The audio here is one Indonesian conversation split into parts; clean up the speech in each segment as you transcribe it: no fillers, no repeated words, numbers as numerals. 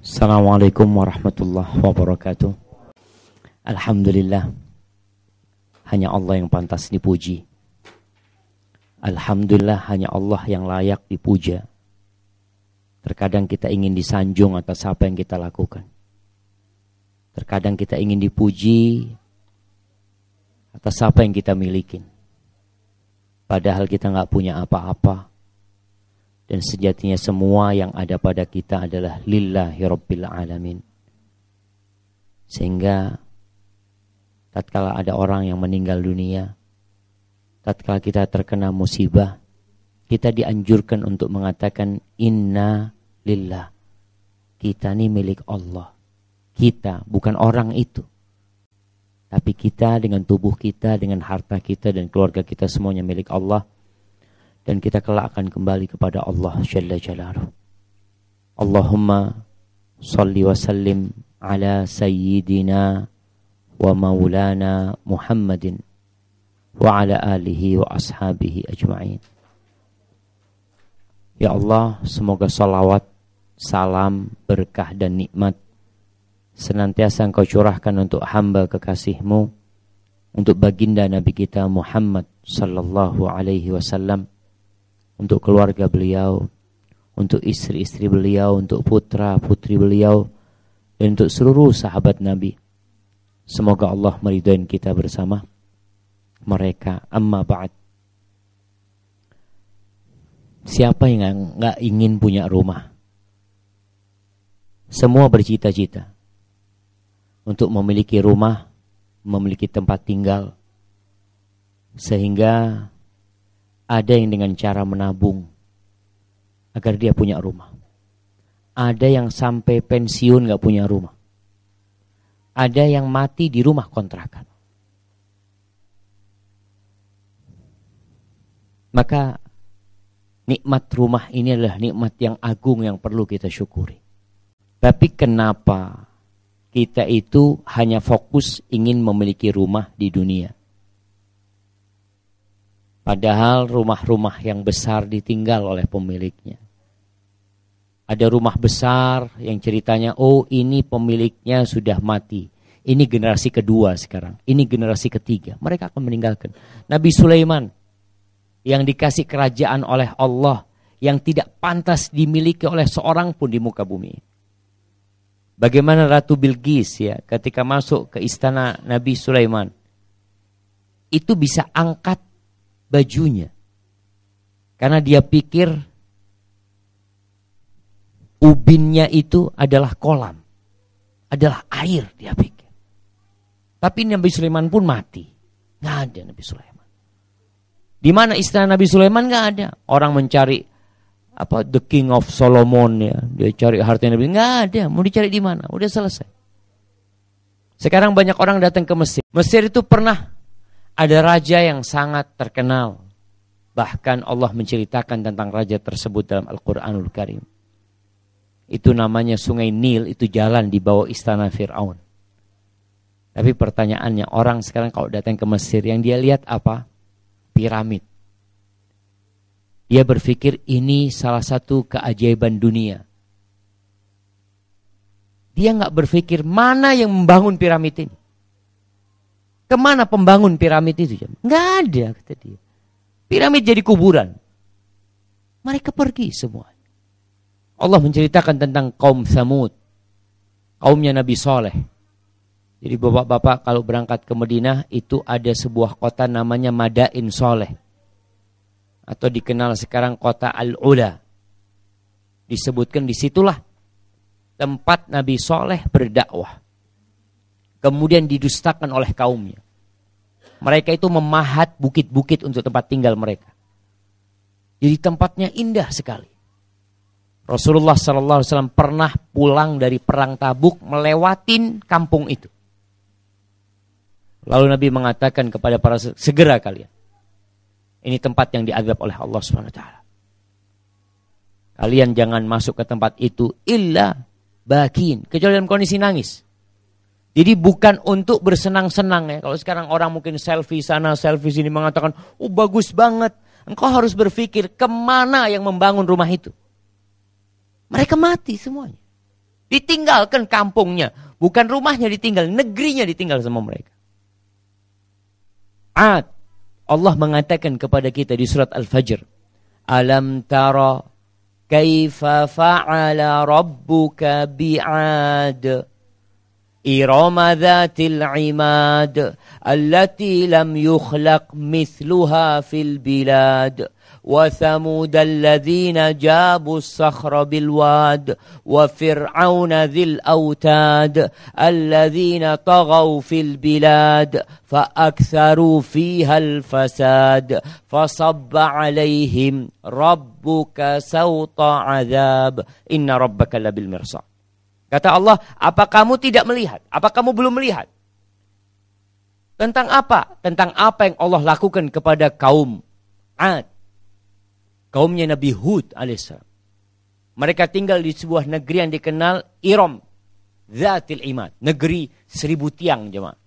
Assalamualaikum warahmatullahi wabarakatuh. Alhamdulillah, hanya Allah yang pantas dipuji. Alhamdulillah, hanya Allah yang layak dipuja. Terkadang kita ingin disanjung atas apa yang kita lakukan. Terkadang kita ingin dipuji atas apa yang kita miliki. Padahal kita nggak punya apa-apa. Dan sejatinya semua yang ada pada kita adalah lillahi rabbil alamin. Sehingga tatkala ada orang yang meninggal dunia, tatkala kita terkena musibah, kita dianjurkan untuk mengatakan inna lillah. Kita ini milik Allah. Kita, bukan orang itu. Tapi kita dengan tubuh kita, dengan harta kita dan keluarga kita semuanya milik Allah. Dan kita kelak akan kembali kepada Allah Jalla Jalaluhu. Allahumma salli wa sallim ala sayyidina wa maulana Muhammadin wa ala alihi wa ashabihi ajma'in. Ya Allah, semoga salawat, salam, berkah dan nikmat senantiasa Engkau curahkan untuk hamba kekasih-Mu, untuk baginda Nabi kita Muhammad sallallahu alaihi wasallam, untuk keluarga beliau, untuk istri-istri beliau, untuk putra-putri beliau, dan untuk seluruh sahabat Nabi. Semoga Allah meridai kita bersama mereka. Amma ba'd. Siapa yang enggak ingin punya rumah? Semua bercita-cita untuk memiliki rumah, memiliki tempat tinggal, sehingga ada yang dengan cara menabung agar dia punya rumah. Ada yang sampai pensiun gak punya rumah. Ada yang mati di rumah kontrakan. Maka nikmat rumah ini adalah nikmat yang agung yang perlu kita syukuri. Tapi kenapa kita itu hanya fokus ingin memiliki rumah di dunia? Padahal rumah-rumah yang besar ditinggal oleh pemiliknya. Ada rumah besar yang ceritanya, oh ini pemiliknya sudah mati. Ini generasi kedua sekarang. Ini generasi ketiga. Mereka akan meninggalkan. Nabi Sulaiman yang dikasih kerajaan oleh Allah, yang tidak pantas dimiliki oleh seorang pun di muka bumi. Bagaimana Ratu Bilqis ya, ketika masuk ke istana Nabi Sulaiman, itu bisa angkat bajunya. Karena dia pikir ubinnya itu adalah kolam. Adalah air dia pikir. Tapi Nabi Sulaiman pun mati. Nggak ada Nabi Sulaiman. Di mana istana Nabi Sulaiman? Nggak ada. Orang mencari the King of Solomon ya. Dia cari harta Nabi. Nggak ada. Mau dicari di mana? Udah selesai. Sekarang banyak orang datang ke Mesir. Mesir itu pernah ada raja yang sangat terkenal. Bahkan Allah menceritakan tentang raja tersebut dalam Al-Quranul Karim. Itu namanya Sungai Nil, itu jalan di bawah istana Fir'aun. Tapi pertanyaannya, orang sekarang kalau datang ke Mesir, yang dia lihat apa? Piramid. Dia berpikir ini salah satu keajaiban dunia. Dia nggak berpikir mana yang membangun piramid ini. Kemana pembangun piramid itu? Nggak ada, kata dia. Piramid jadi kuburan. Mereka pergi semua. Allah menceritakan tentang kaum Tsamud. Kaumnya Nabi Saleh. Jadi bapak-bapak kalau berangkat ke Madinah, itu ada sebuah kota namanya Madain Saleh. Atau dikenal sekarang kota Al-Ula. Disebutkan disitulah tempat Nabi Saleh berdakwah. Kemudian didustakan oleh kaumnya. Mereka itu memahat bukit-bukit untuk tempat tinggal mereka. Jadi tempatnya indah sekali. Rasulullah SAW pernah pulang dari perang Tabuk melewatin kampung itu. Lalu Nabi mengatakan kepada para segera kalian. Ini tempat yang diazab oleh Allah SWT. Kalian jangan masuk ke tempat itu illa bakin. Kecuali dalam kondisi nangis. Jadi bukan untuk bersenang-senang ya. Kalau sekarang orang mungkin selfie sana, selfie sini mengatakan, oh bagus banget. Engkau harus berpikir kemana yang membangun rumah itu. Mereka mati semuanya. Ditinggalkan kampungnya. Bukan rumahnya ditinggal, negerinya ditinggal sama mereka. Ad. Allah mengatakan kepada kita di surat Al-Fajr. Alam tara kaifa fa'ala rabbuka bi'ad. إرم ذات العماد التي لم يخلق مثلها في البلاد وثمود الذين جابوا الصخر بالواد وفرعون ذي الأوتاد الذين طغوا في البلاد فأكثروا فيها الفساد فصب عليهم ربك سوط عذاب إن ربك لبالمرصاد. Kata Allah, apa kamu tidak melihat? Apa kamu belum melihat? Tentang apa? Tentang apa yang Allah lakukan kepada kaum Ad. Kaumnya Nabi Hud alaihissalam. Mereka tinggal di sebuah negeri yang dikenal Iram. Zatil Imad. Negeri 1000 tiang jemaah.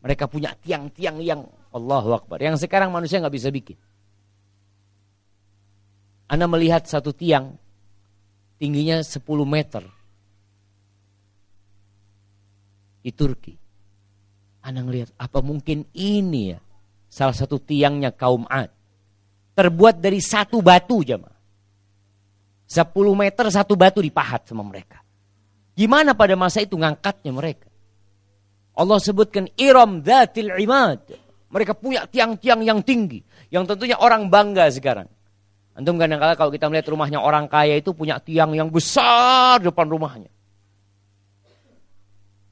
Mereka punya tiang-tiang yang Allahu Akbar. Yang sekarang manusia nggak bisa bikin. Anda melihat satu tiang. Tingginya 10 meter. Di Turki. Anda ngelihat, apa mungkin ini ya salah satu tiangnya kaum Ad. Terbuat dari satu batu jemaah. 10 meter satu batu dipahat sama mereka. Gimana pada masa itu ngangkatnya mereka? Allah sebutkan Iram Dhatil Imad. Mereka punya tiang-tiang yang tinggi. Yang tentunya orang bangga sekarang. Antum kadang-kadang kalau kita melihat rumahnya orang kaya itu punya tiang yang besar depan rumahnya.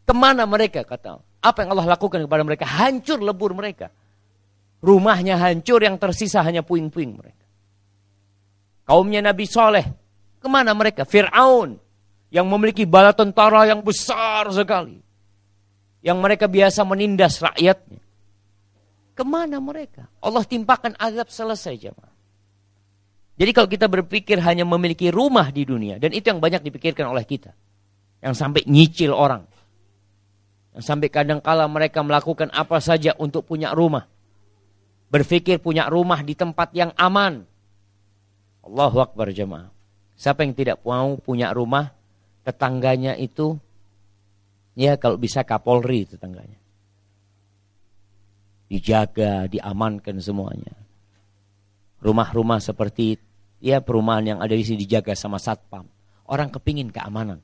Kemana mereka kata? Apa yang Allah lakukan kepada mereka? Hancur lebur mereka. Rumahnya hancur, yang tersisa hanya puing-puing mereka. Kaumnya Nabi Saleh. Kemana mereka? Fir'aun. Yang memiliki bala tentara yang besar sekali. Yang mereka biasa menindas rakyatnya. Kemana mereka? Allah timpakan azab, selesai jemaah. Jadi kalau kita berpikir hanya memiliki rumah di dunia, dan itu yang banyak dipikirkan oleh kita. Yang sampai nyicil orang. Yang sampai kadang-kala mereka melakukan apa saja untuk punya rumah. Berpikir punya rumah di tempat yang aman. Allahu Akbar jemaah. Siapa yang tidak mau punya rumah, tetangganya itu, ya kalau bisa Kapolri tetangganya. Dijaga, diamankan semuanya. Rumah-rumah seperti ya perumahan yang ada di sini dijaga sama satpam. Orang kepingin keamanan.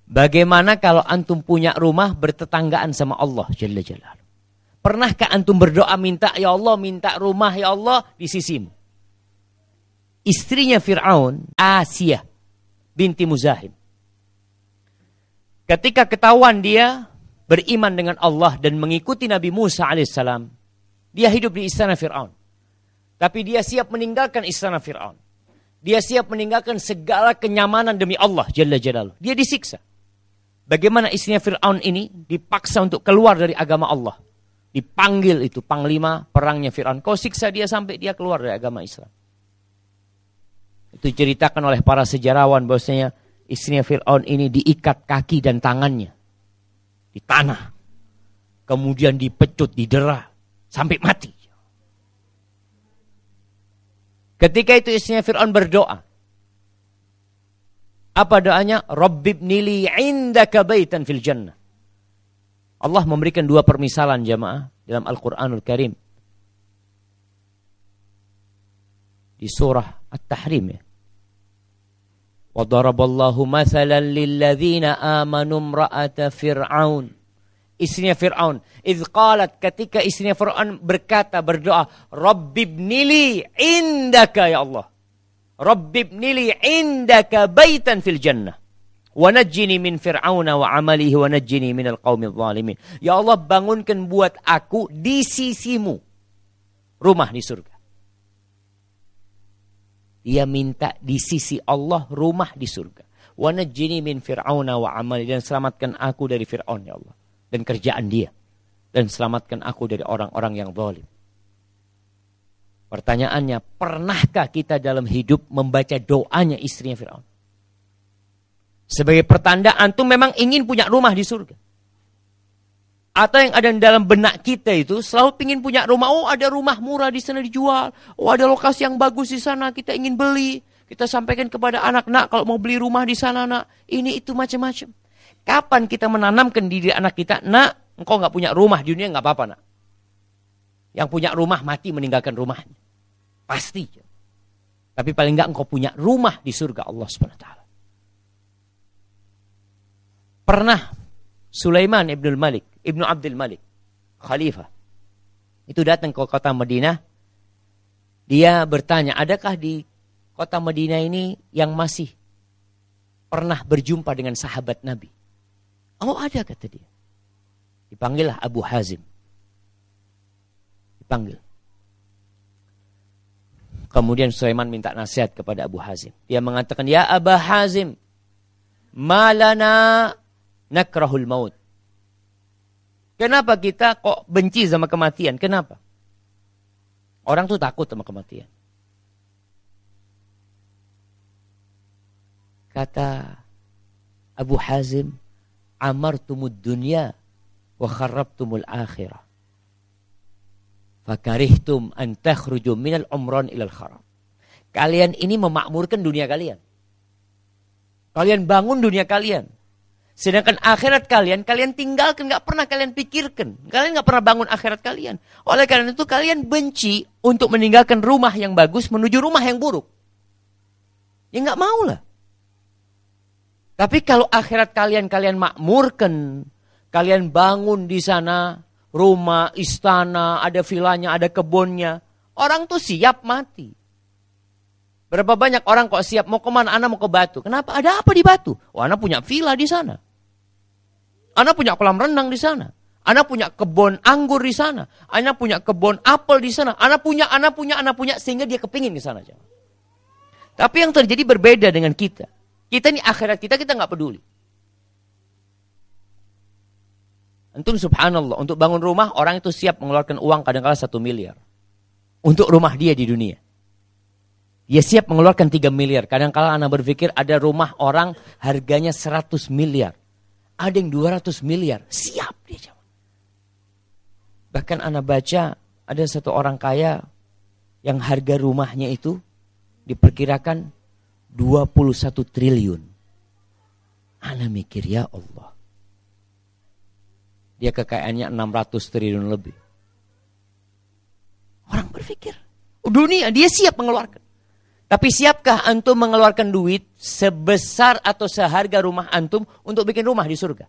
Bagaimana kalau antum punya rumah bertetanggaan sama Allah Jalla Jalaluhu? Pernahkah antum berdoa minta, ya Allah minta rumah ya Allah di sisimu? Istrinya Fir'aun, Asiyah binti Muzahim. Ketika ketahuan dia beriman dengan Allah dan mengikuti Nabi Musa alaihissalam, dia hidup di istana Fir'aun. Tapi dia siap meninggalkan istana Fir'aun. Dia siap meninggalkan segala kenyamanan demi Allah Jalla Jalaluhu. Dia disiksa. Bagaimana istrinya Fir'aun ini dipaksa untuk keluar dari agama Allah. Dipanggil itu panglima perangnya Fir'aun. Kau siksa dia sampai dia keluar dari agama Islam. Itu ceritakan oleh para sejarawan bahwasanya istrinya Fir'aun ini diikat kaki dan tangannya di tanah. Kemudian dipecut, didera sampai mati. Ketika itu istrinya Fir'aun berdoa. Apa doanya? Rabbibnili indaka baitan fil jannah. Allah memberikan dua permisalan jamaah dalam Al-Quranul Karim. Di surah At-Tahrim ya. Wa daraballahu mathalan lilladzina amanu imra'ata Fir'aun. Istrinya Fir'aun. Idh qalat, ketika istrinya Fir'aun berkata, berdoa, Rabbibnili indaka ya Allah. Rabbibnili indaka baitan fil jannah. Wa najjini min Fir'auna wa amalihi wa najjini minal qaumil zalimin. Ya Allah, bangunkan buat aku di sisimu rumah di surga. Dia minta di sisi Allah rumah di surga. Wa najjini min Fir'auna wa amalihi, dan selamatkan aku dari Fir'aun ya Allah. Dan kerjaan dia. Dan selamatkan aku dari orang-orang yang zalim. Pertanyaannya, pernahkah kita dalam hidup membaca doanya istrinya Fir'aun? Sebagai pertanda antum memang ingin punya rumah di surga. Atau yang ada dalam benak kita itu selalu ingin punya rumah. Oh, ada rumah murah di sana dijual. Oh, ada lokasi yang bagus di sana kita ingin beli. Kita sampaikan kepada anak, nak kalau mau beli rumah di sana, nak. Ini itu macam-macam. Kapan kita menanamkan diri anak kita, nak, engkau nggak punya rumah di dunia, nggak apa-apa, nak. Yang punya rumah mati meninggalkan rumahnya. Pasti. Tapi paling nggak engkau punya rumah di surga Allah SWT. Pernah Sulaiman Ibnu Abdul Malik, khalifah, itu datang ke kota Madinah. Dia bertanya, adakah di kota Madinah ini yang masih pernah berjumpa dengan sahabat Nabi? Oh, ada, kata dia. Dipanggillah Abu Hazim. Dipanggil. Kemudian Sulaiman minta nasihat kepada Abu Hazim. Dia mengatakan, ya Abu Hazim, malana nakrahul maut. Kenapa kita kok benci sama kematian? Kenapa? Orang tuh takut sama kematian. Kata Abu Hazim, amartumud dunya wa kharrabtumul akhirah. Fakarihtum an takhruju minal umran ilal kharab. Kalian ini memakmurkan dunia kalian. Kalian bangun dunia kalian. Sedangkan akhirat kalian tinggalkan, gak pernah kalian pikirkan. Kalian gak pernah bangun akhirat kalian. Oleh karena itu kalian benci untuk meninggalkan rumah yang bagus menuju rumah yang buruk. Ya gak mau lah. Tapi kalau akhirat kalian makmurkan, kalian bangun di sana, rumah, istana, ada vilanya, ada kebunnya. Orang tuh siap mati. Berapa banyak orang kok siap mau kemana? Anak mau ke Batu. Kenapa? Ada apa di Batu? Oh, anak punya villa di sana. Anak punya kolam renang di sana. Anak punya kebun anggur di sana. Anak punya kebun apel di sana. Anak punya, sehingga dia kepingin ke sana. Tapi yang terjadi berbeda dengan kita. Kita ini akhirat kita nggak peduli. Antum subhanallah, untuk bangun rumah, orang itu siap mengeluarkan uang kadang-kala 1 miliar. Untuk rumah dia di dunia. Dia siap mengeluarkan 3 miliar. Kadang-kala anak berpikir ada rumah orang harganya 100 miliar. Ada yang 200 miliar. Siap dia. Bahkan anak baca ada satu orang kaya yang harga rumahnya itu diperkirakan 21 triliun. Anak mikir, ya Allah. Dia kekayaannya 600 triliun lebih. Orang berpikir, dunia dia siap mengeluarkan. Tapi siapkah antum mengeluarkan duit sebesar atau seharga rumah antum untuk bikin rumah di surga?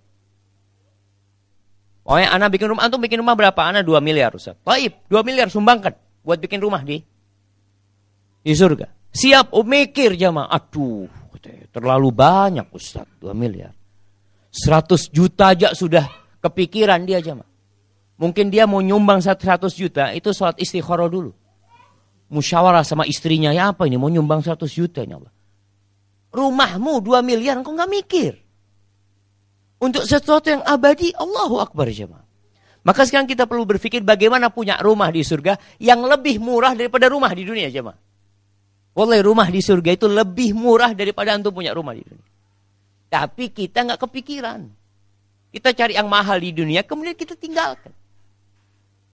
Pokoknya anak bikin rumah, antum bikin rumah berapa? Anak 2 miliar, Ustaz. Baik, 2 miliar sumbangkan buat bikin rumah di surga. Siap, mikir jamaah. Aduh, terlalu banyak Ustaz, 2 miliar. 100 juta aja sudah kepikiran dia jamaah. Mungkin dia mau nyumbang 100 juta, itu sholat istikharah dulu. Musyawarah sama istrinya, ya apa ini mau nyumbang 100 juta ini Allah. Rumahmu 2 miliar, engkau gak mikir. Untuk sesuatu yang abadi, Allahu Akbar jemaah. Maka sekarang kita perlu berpikir bagaimana punya rumah di surga yang lebih murah daripada rumah di dunia jemaah. Wallahi rumah di surga itu lebih murah daripada antum punya rumah di dunia. Tapi kita gak kepikiran. Kita cari yang mahal di dunia, kemudian kita tinggalkan.